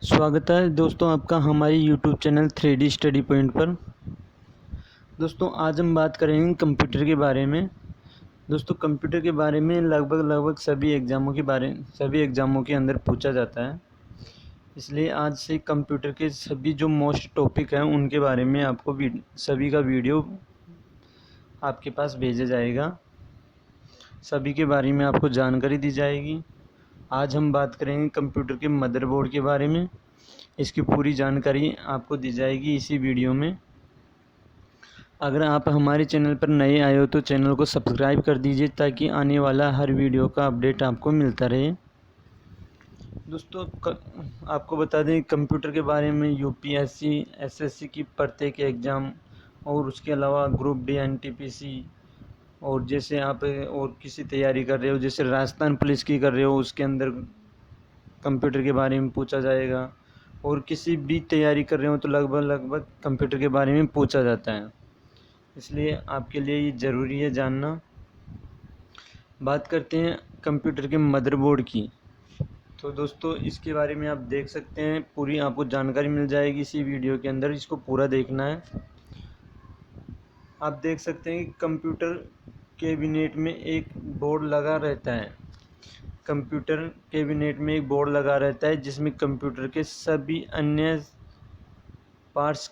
स्वागत है दोस्तों आपका हमारे YouTube channel 3D study point पर। दोस्तों आज हम बात करेंगे कंप्यूटर के बारे में। दोस्तों कंप्यूटर के बारे में लगभग सभी एग्ज़ामों के अंदर पूछा जाता है, इसलिए आज से कंप्यूटर के सभी जो मोस्ट टॉपिक हैं उनके बारे में आपको सभी का वीडियो आपके पास भेजा जाएगा। सभी के बारे में आपको जानकारी दी जाएगी। आज हम बात करेंगे कंप्यूटर के मदरबोर्ड के बारे में। इसकी पूरी जानकारी आपको दी जाएगी इसी वीडियो में। अगर आप हमारे चैनल पर नए आए हो तो चैनल को सब्सक्राइब कर दीजिए ताकि आने वाला हर वीडियो का अपडेट आपको मिलता रहे। दोस्तों आपको बता दें कंप्यूटर के बारे में यूपीएससी एसएससी की प्रत्येक एग्ज़ाम और उसके अलावा ग्रुप डी एनटीपीसी और जैसे आप और किसी तैयारी कर रहे हो, जैसे राजस्थान पुलिस की कर रहे हो, उसके अंदर कंप्यूटर के बारे में पूछा जाएगा। और किसी भी तैयारी कर रहे हो तो लगभग कंप्यूटर के बारे में पूछा जाता है, इसलिए आपके लिए ये ज़रूरी है जानना। बात करते हैं कंप्यूटर के मदरबोर्ड की। तो दोस्तों इसके बारे में आप देख सकते हैं, पूरी आपको जानकारी मिल जाएगी इसी वीडियो के अंदर। इसको पूरा देखना है। आप देख सकते हैं कि कंप्यूटर कैबिनेट में एक बोर्ड लगा रहता है। कंप्यूटर कैबिनेट में एक बोर्ड लगा रहता है जिसमें कंप्यूटर के सभी अन्य पार्ट्स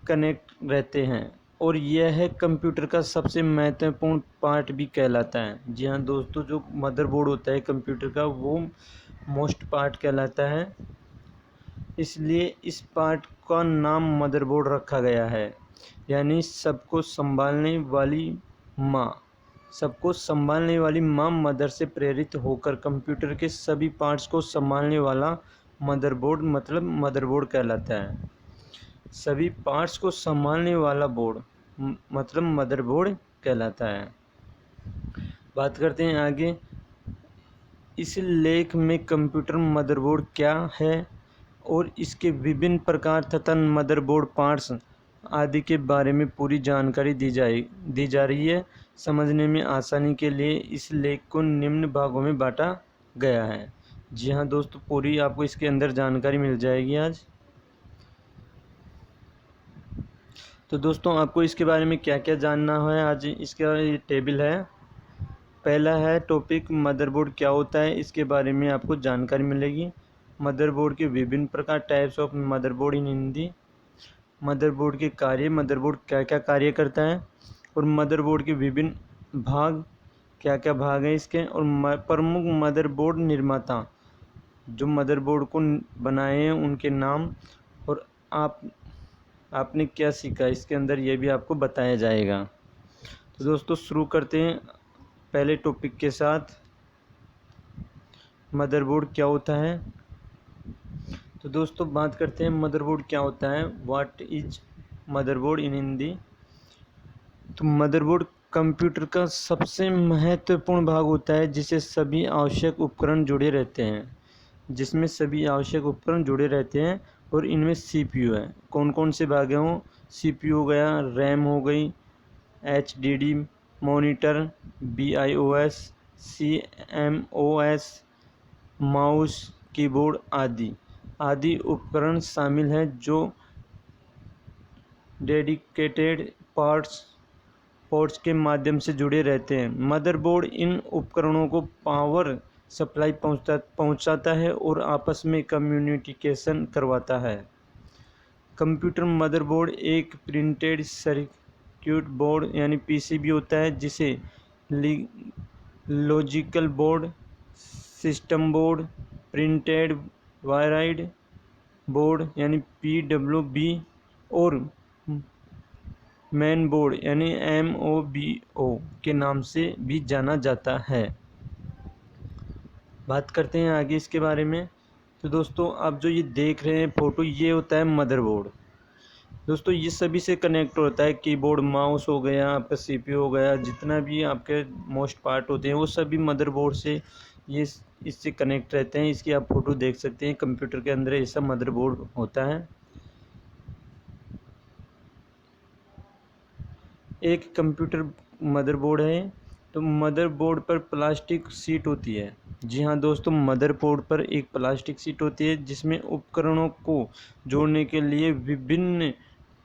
कनेक्ट रहते हैं और यह है कंप्यूटर का सबसे महत्वपूर्ण पार्ट भी कहलाता है। जी हाँ दोस्तों, जो मदरबोर्ड होता है कंप्यूटर का वो मोस्ट पार्ट कहलाता है, इसलिए इस पार्ट का नाम मदरबोर्ड रखा गया है। यानी सबको संभालने वाली माँ मदर से प्रेरित होकर कंप्यूटर के सभी पार्ट्स को संभालने वाला मदरबोर्ड मतलब मदरबोर्ड कहलाता है। सभी पार्ट्स को संभालने वाला बोर्ड मतलब मदरबोर्ड कहलाता है। बात करते हैं आगे। इस लेख में कंप्यूटर मदरबोर्ड क्या है और इसके विभिन्न प्रकार तथा मदरबोर्ड पार्ट्स आदि के बारे में पूरी जानकारी दी जा रही है। समझने में आसानी के लिए इस लेख को निम्न भागों में बांटा गया है। जी हाँ दोस्तों, पूरी आपको इसके अंदर जानकारी मिल जाएगी आज। तो दोस्तों आपको इसके बारे में क्या क्या जानना है, आज इसका ये टेबल है। पहला है टॉपिक मदरबोर्ड क्या होता है, इसके बारे में आपको जानकारी मिलेगी। मदरबोर्ड के विभिन्न प्रकार, types of motherboard in Hindi. Motherboard के कार्य, मदरबोर्ड क्या क्या कार्य करता है, और मदरबोर्ड के विभिन्न भाग, क्या क्या भाग हैं इसके, और प्रमुख मदरबोर्ड निर्माता जो मदरबोर्ड को बनाए हैं उनके नाम, और आपने क्या सीखा इसके अंदर ये भी आपको बताया जाएगा। तो दोस्तों शुरू करते हैं पहले टॉपिक के साथ, मदरबोर्ड क्या होता है। तो दोस्तों बात करते हैं मदरबोर्ड क्या होता है, व्हाट इज मदरबोर्ड इन हिंदी। तो मदरबोर्ड कंप्यूटर का सबसे महत्वपूर्ण भाग होता है जिसमें सभी आवश्यक उपकरण जुड़े रहते हैं और इनमें सीपीयू है। कौन कौन से भाग हैं वो, सीपीयू हो गया, रैम हो गई, HDD, monitor, BIOS, CMOS, mouse, keyboard आदि उपकरण शामिल हैं जो डेडिकेटेड पोर्ट्स के माध्यम से जुड़े रहते हैं। मदरबोर्ड इन उपकरणों को पावर सप्लाई पहुंचाता है और आपस में कम्युनिकेशन करवाता है। कंप्यूटर मदरबोर्ड एक प्रिंटेड सर्किट बोर्ड यानी पीसीबी होता है जिसे logical board, system board, printed wired board यानी पीडब्ल्यूबी और मेन बोर्ड यानी एमओबीओ के नाम से भी जाना जाता है। बात करते हैं आगे इसके बारे में। तो दोस्तों आप जो ये देख रहे हैं फ़ोटो, ये होता है मदरबोर्ड। दोस्तों ये सभी से कनेक्ट होता है, कीबोर्ड, माउस हो गया, आपका सीपीयू हो गया, जितना भी आपके मोस्ट पार्ट होते हैं वो सभी मदरबोर्ड से इससे कनेक्ट रहते हैं। इसकी आप फ़ोटो देख सकते हैं, कंप्यूटर के अंदर ऐसा मदरबोर्ड होता है। एक कंप्यूटर मदरबोर्ड है तो मदरबोर्ड पर प्लास्टिक शीट होती है। जी हाँ दोस्तों, मदरबोर्ड पर एक प्लास्टिक शीट होती है जिसमें उपकरणों को जोड़ने के लिए विभिन्न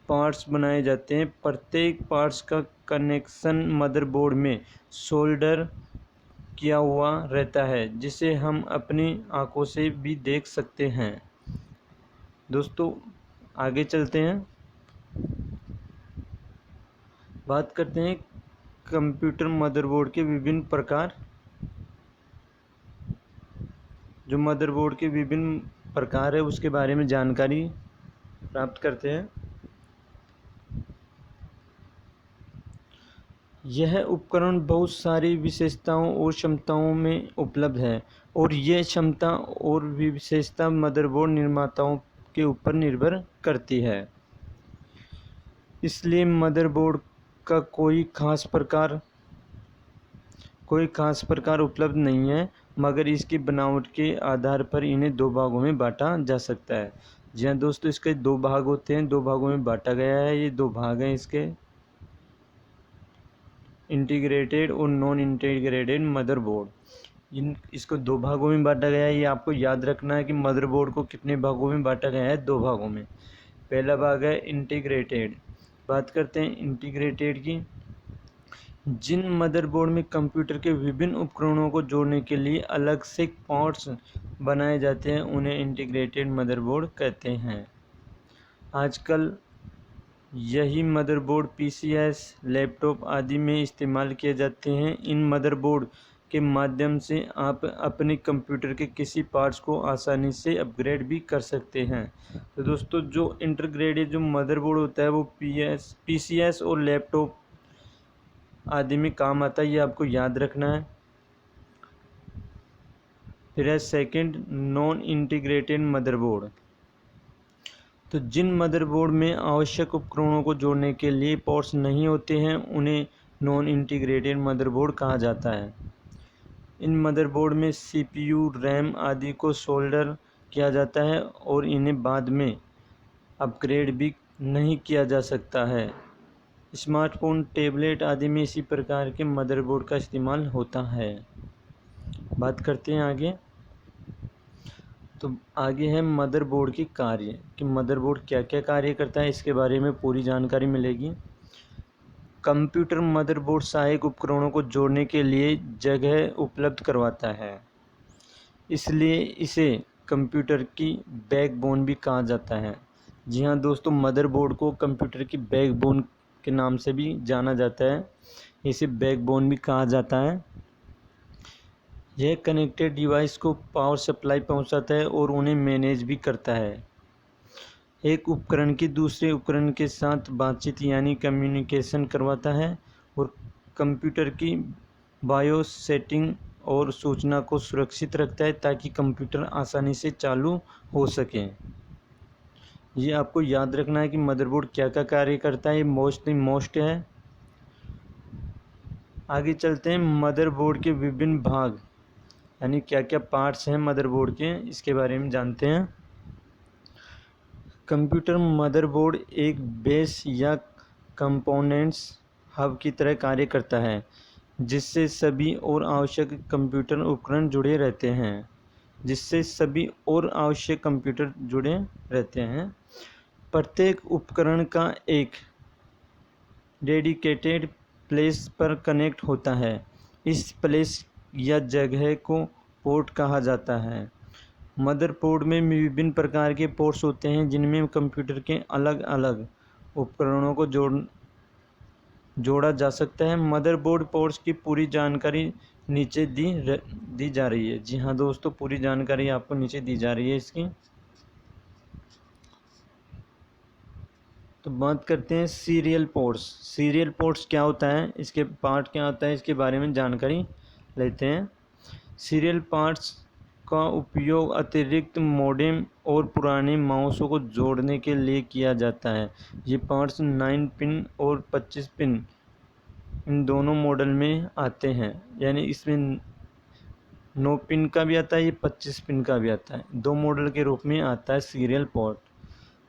पार्ट्स बनाए जाते हैं। प्रत्येक पार्ट्स का कनेक्शन मदरबोर्ड में सोल्डर किया हुआ रहता है, जिसे हम अपनी आंखों से भी देख सकते हैं। दोस्तों आगे चलते हैं, बात करते हैं कंप्यूटर मदरबोर्ड के विभिन्न प्रकार। जो मदरबोर्ड के विभिन्न प्रकार है उसके बारे में जानकारी प्राप्त करते हैं। यह उपकरण बहुत सारी विशेषताओं और क्षमताओं में उपलब्ध है और यह क्षमता और विशेषता मदरबोर्ड निर्माताओं के ऊपर निर्भर करती है। इसलिए मदरबोर्ड का कोई खास प्रकार उपलब्ध नहीं है, मगर इसकी बनावट के आधार पर इन्हें दो भागों में बांटा जा सकता है। जी हाँ दोस्तों, इसके दो भाग होते हैं, दो भागों में बांटा गया है। ये दो भाग हैं इसके, इंटीग्रेटेड और नॉन इंटीग्रेटेड मदरबोर्ड। इसको दो भागों में बांटा गया है। ये आपको याद रखना है कि मदरबोर्ड को कितने भागों में बांटा गया है, दो भागों में। पहला भाग है इंटीग्रेटेड। बात करते हैं इंटीग्रेटेड की। जिन मदरबोर्ड में कंप्यूटर के विभिन्न उपकरणों को जोड़ने के लिए अलग से पार्ट्स बनाए जाते हैं उन्हें इंटीग्रेटेड मदरबोर्ड कहते हैं। आजकल यही मदरबोर्ड पीसीएस, लैपटॉप आदि में इस्तेमाल किए जाते हैं। इन मदरबोर्ड के माध्यम से आप अपने कंप्यूटर के किसी पार्ट्स को आसानी से अपग्रेड भी कर सकते हैं। तो दोस्तों जो इंटीग्रेटेड जो मदरबोर्ड होता है वो पीसीएस और लैपटॉप आदि में काम आता है, ये आपको याद रखना है। फिर है सेकंड, नॉन इंटीग्रेटेड मदरबोर्ड। तो जिन मदरबोर्ड में आवश्यक उपकरणों को जोड़ने के लिए पोर्ट्स नहीं होते हैं उन्हें नॉन इंटीग्रेटेड मदरबोर्ड कहा जाता है। इन मदरबोर्ड में सीपीयू, रैम आदि को सोल्डर किया जाता है और इन्हें बाद में अपग्रेड भी नहीं किया जा सकता है। स्मार्टफोन, टैबलेट आदि में इसी प्रकार के मदरबोर्ड का इस्तेमाल होता है। बात करते हैं आगे। तो आगे है मदरबोर्ड के कार्य, कि मदरबोर्ड क्या क्या कार्य करता है, इसके बारे में पूरी जानकारी मिलेगी। कंप्यूटर मदरबोर्ड सहायक उपकरणों को जोड़ने के लिए जगह उपलब्ध करवाता है, इसलिए इसे कंप्यूटर की बैकबोन भी कहा जाता है। जी हाँ दोस्तों, मदरबोर्ड को कंप्यूटर की बैकबोन के नाम से भी जाना जाता है, इसे बैकबोन भी कहा जाता है। यह कनेक्टेड डिवाइस को पावर सप्लाई पहुंचाता है और उन्हें मैनेज भी करता है। एक उपकरण की दूसरे उपकरण के साथ बातचीत यानी कम्युनिकेशन करवाता है और कंप्यूटर की बायोस सेटिंग और सूचना को सुरक्षित रखता है ताकि कंप्यूटर आसानी से चालू हो सके। ये आपको याद रखना है कि मदरबोर्ड क्या क्या कार्य करता है, ये मोस्ट है। आगे चलते हैं, मदरबोर्ड के विभिन्न भाग यानी क्या क्या पार्ट्स हैं मदरबोर्ड के, इसके बारे में जानते हैं। कंप्यूटर मदरबोर्ड एक बेस या कंपोनेंट्स हब की तरह कार्य करता है, जिससे सभी और आवश्यक कंप्यूटर उपकरण जुड़े रहते हैं। प्रत्येक उपकरण का एक डेडिकेटेड प्लेस पर कनेक्ट होता है। इस प्लेस या जगह को पोर्ट कहा जाता है। मदरबोर्ड में विभिन्न प्रकार के पोर्ट्स होते हैं जिनमें कंप्यूटर के अलग अलग उपकरणों को जोड़ा जा सकता है। मदरबोर्ड पोर्ट्स की पूरी जानकारी नीचे दी जा रही है। जी हाँ दोस्तों, पूरी जानकारी आपको नीचे दी जा रही है इसकी। तो बात करते हैं सीरियल पोर्ट्स। सीरियल पोर्ट्स क्या होता है, इसके पार्ट क्या होता है, इसके बारे में जानकारी लेते हैं। सीरियल पार्ट्स का उपयोग अतिरिक्त मॉडेम और पुराने माउसों को जोड़ने के लिए किया जाता है। ये पार्ट्स 9 पिन और 25 पिन इन दोनों मॉडल में आते हैं, यानी इसमें 9 पिन का भी आता है, ये 25 पिन का भी आता है, दो मॉडल के रूप में आता है सीरियल पोर्ट।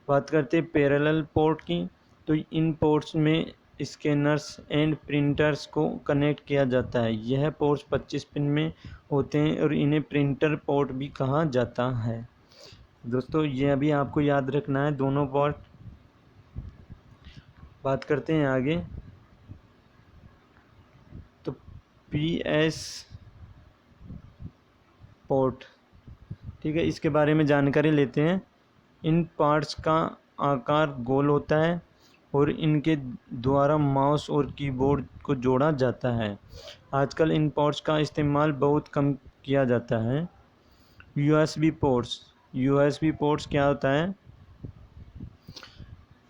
बात करते हैं पैरेलल पोर्ट की। तो इन पोर्ट्स में स्कैनर्स एंड प्रिंटर्स को कनेक्ट किया जाता है। यह पोर्ट्स 25 पिन में होते हैं और इन्हें प्रिंटर पोर्ट भी कहा जाता है। दोस्तों यह भी आपको याद रखना है, दोनों पोर्ट। बात करते हैं आगे। तो PS पोर्ट, ठीक है, इसके बारे में जानकारी लेते हैं। इन पार्ट्स का आकार गोल होता है और इनके द्वारा माउस और कीबोर्ड को जोड़ा जाता है। आजकल इन पोर्ट्स का इस्तेमाल बहुत कम किया जाता है। USB पोर्ट्स, USB पोर्ट्स क्या होता है?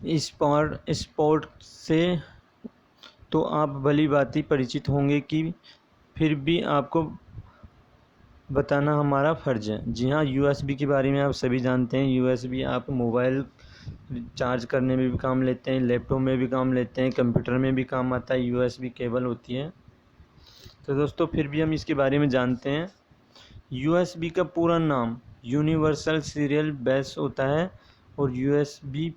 इस पोर्ट से तो आप भली भांति परिचित होंगे कि फिर भी आपको बताना हमारा फ़र्ज़ है। जी हाँ, USB के बारे में आप सभी जानते हैं। USB आप मोबाइल चार्ज करने में भी काम लेते हैं, लैपटॉप में भी काम लेते हैं, कंप्यूटर में भी काम आता है। USB केबल होती है। तो दोस्तों फिर भी हम इसके बारे में जानते हैं। USB का पूरा नाम यूनिवर्सल सीरियल बेस होता है और USB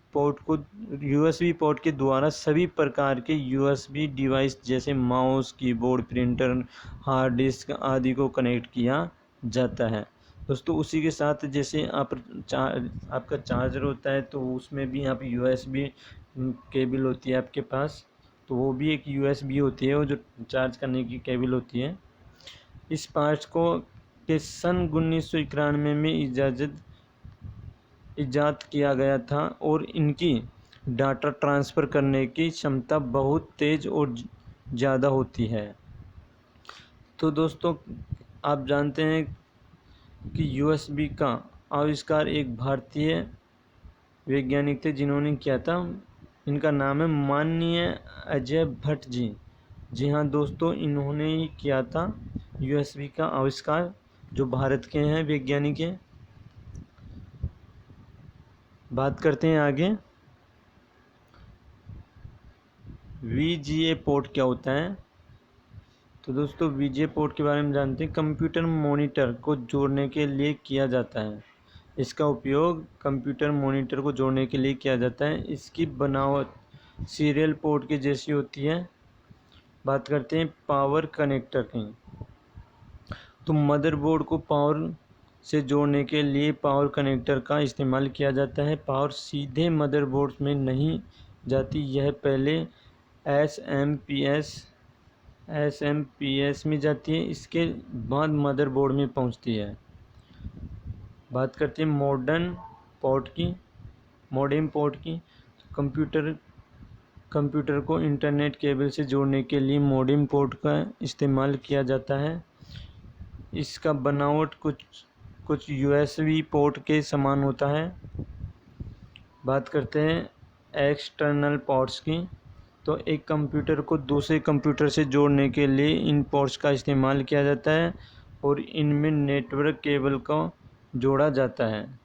पोर्ट के द्वारा सभी प्रकार के USB डिवाइस जैसे mouse, keyboard, printer, hard disk आदि को कनेक्ट किया जाता है। दोस्तों उसी के साथ जैसे आपका चार्जर होता है तो उसमें भी आप USB केबल होती है आपके पास, तो वो भी एक USB होती है, वो जो चार्ज करने की केबल होती है। इस पार्ट्स को के सन 1991 में इजाद किया गया था और इनकी डाटा ट्रांसफ़र करने की क्षमता बहुत तेज़ और ज़्यादा होती है। तो दोस्तों आप जानते हैं कि USB का आविष्कार एक भारतीय वैज्ञानिक थे जिन्होंने किया था। इनका नाम है माननीय अजय भट्ट जी। जी हाँ दोस्तों, इन्होंने ही किया था USB का आविष्कार, जो भारत के हैं वैज्ञानिक हैं। बात करते हैं आगे। VGA पोर्ट क्या होता है? तो दोस्तों VGA पोर्ट के बारे में जानते हैं। कंप्यूटर मॉनिटर को जोड़ने के लिए किया जाता है। इसका उपयोग कंप्यूटर मॉनिटर को जोड़ने के लिए किया जाता है। इसकी बनावट सीरियल पोर्ट की जैसी होती है। बात करते हैं पावर कनेक्टर की। तो मदरबोर्ड को पावर से जोड़ने के लिए पावर कनेक्टर का इस्तेमाल किया जाता है। पावर सीधे मदरबोर्ड में नहीं जाती, यह पहले SMPS में जाती है, इसके बाद मदरबोर्ड में पहुंचती है। बात करते हैं मॉडेम पोर्ट की। कंप्यूटर को इंटरनेट केबल से जोड़ने के लिए मॉडेम पोर्ट का इस्तेमाल किया जाता है। इसका बनावट कुछ USB पोर्ट के समान होता है। बात करते हैं एक्सटर्नल पोर्ट्स की। तो एक कंप्यूटर को दूसरे कंप्यूटर से जोड़ने के लिए इन पोर्ट्स का इस्तेमाल किया जाता है और इनमें नेटवर्क केबल को जोड़ा जाता है।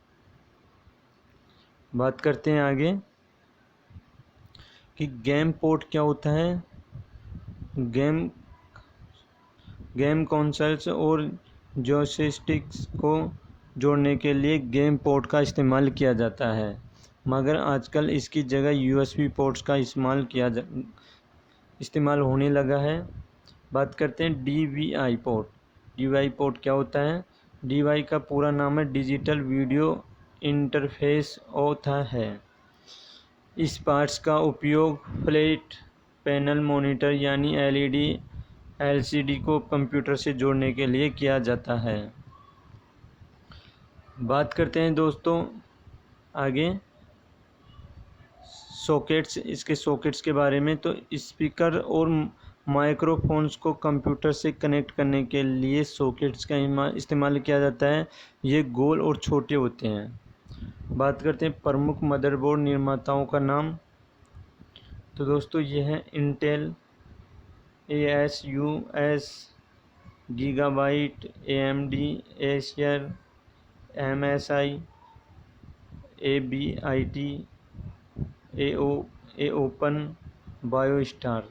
बात करते हैं आगे कि गेम पोर्ट क्या होता है। गेम कंसोल्स और जॉयस्टिक्स को जोड़ने के लिए गेम पोर्ट का इस्तेमाल किया जाता है, मगर आजकल इसकी जगह USB पोर्ट्स का इस्तेमाल होने लगा है। बात करते हैं DVI पोर्ट क्या होता है? DVI का पूरा नाम है डिजिटल वीडियो इंटरफेस होता है। इस पार्ट्स का उपयोग फ्लैट पैनल मॉनिटर यानी LCD को कंप्यूटर से जोड़ने के लिए किया जाता है। बात करते हैं दोस्तों आगे इसके सॉकेट्स के बारे में। तो स्पीकर और माइक्रोफोन्स को कंप्यूटर से कनेक्ट करने के लिए सॉकेट्स का इस्तेमाल किया जाता है। ये गोल और छोटे होते हैं। बात करते हैं प्रमुख मदरबोर्ड निर्माताओं का नाम। तो दोस्तों ये है इंटेल, ASUS, गीगाबाइट, AMD, एशियर, MSI, ABIT, ओपन, बायोस्टार।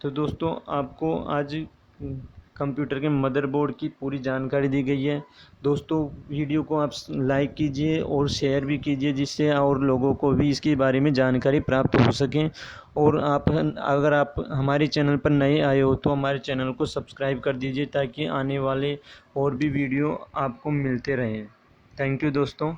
तो दोस्तों आपको आज कंप्यूटर के मदरबोर्ड की पूरी जानकारी दी गई है। दोस्तों वीडियो को आप लाइक कीजिए और शेयर भी कीजिए, जिससे और लोगों को भी इसके बारे में जानकारी प्राप्त हो सकें। और अगर आप हमारे चैनल पर नए आए हो तो हमारे चैनल को सब्सक्राइब कर दीजिए, ताकि आने वाले और भी वीडियो आपको मिलते रहें। थैंक यू दोस्तों।